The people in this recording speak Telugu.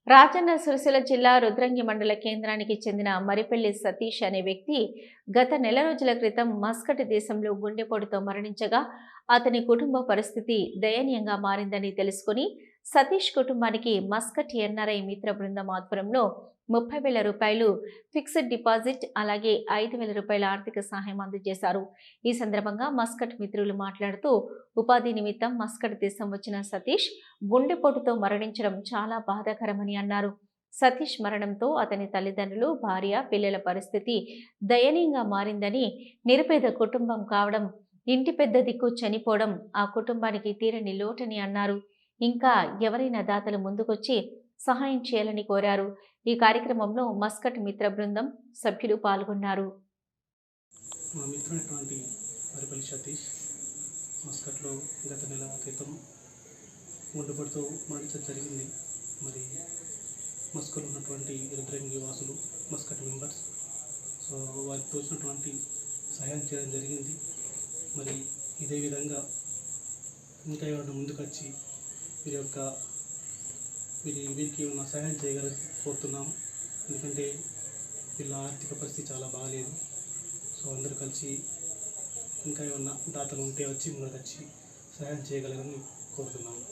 రాజన్న సిరిసిల్ల జిల్లా రుద్రంగి మండల కేంద్రానికి చెందిన మరిపెల్లి సతీష్ అనే వ్యక్తి గత నెల రోజుల క్రితం మస్కట్ దేశంలో గుండెపోటుతో మరణించగా అతని కుటుంబ పరిస్థితి దయనీయంగా మారిందని తెలుసుకుని సతీష్ కుటుంబానికి మస్కట్ ఎన్ఆర్ఐ మిత్ర బృందం ఆధ్వర్యంలో 30,000 రూపాయలు ఫిక్స్డ్ డిపాజిట్ అలాగే 5,000 రూపాయల ఆర్థిక సహాయం అందజేశారు. ఈ సందర్భంగా మస్కట్ మిత్రులు మాట్లాడుతూ ఉపాధి నిమిత్తం మస్కట్ దేశం వచ్చిన సతీష్ గుండెపోటుతో మరణించడం చాలా బాధాకరమని అన్నారు. సతీష్ మరణంతో అతని తల్లిదండ్రులు, భార్య, పిల్లల పరిస్థితి దయనీయంగా మారిందని, నిరుపేద కుటుంబం కావడం, ఇంటి పెద్ద దిక్కు చనిపోవడం ఆ కుటుంబానికి తీరని లోటని అన్నారు. ఇంకా ఎవరైనా దాతలు ముందుకొచ్చి సహాయం చేయాలని కోరారు. ఈ కార్యక్రమంలో మస్కట్ మిత్ర బృందం సభ్యులు పాల్గొన్నారు. మా మిత్రుడైనటువంటి మరిపెల్లి సతీష్ మస్కట్లో గత నెల క్రితం గుండెపోటుతో మరణించడం జరిగింది. మరి మస్కట్లో ఉన్నటువంటి రుద్రంగి వాసులు మస్కట్ మెంబర్స్ సో వారికి తోచినటువంటి సహాయం చేయడం జరిగింది. మరి ఇదే విధంగా ఇంకా ఎవరైనా ముందుకు వచ్చి వీరికి ఏమైనా సహాయం చేయగలని కోరుతున్నాము. ఎందుకంటే వీళ్ళ ఆర్థిక పరిస్థితి చాలా బాగాలేదు. సో అందరూ కలిసి ఇంకా ఏమన్నా దాతలు ఉంటే వచ్చి ముందుకు వచ్చి సహాయం చేయగలరని కోరుతున్నాము.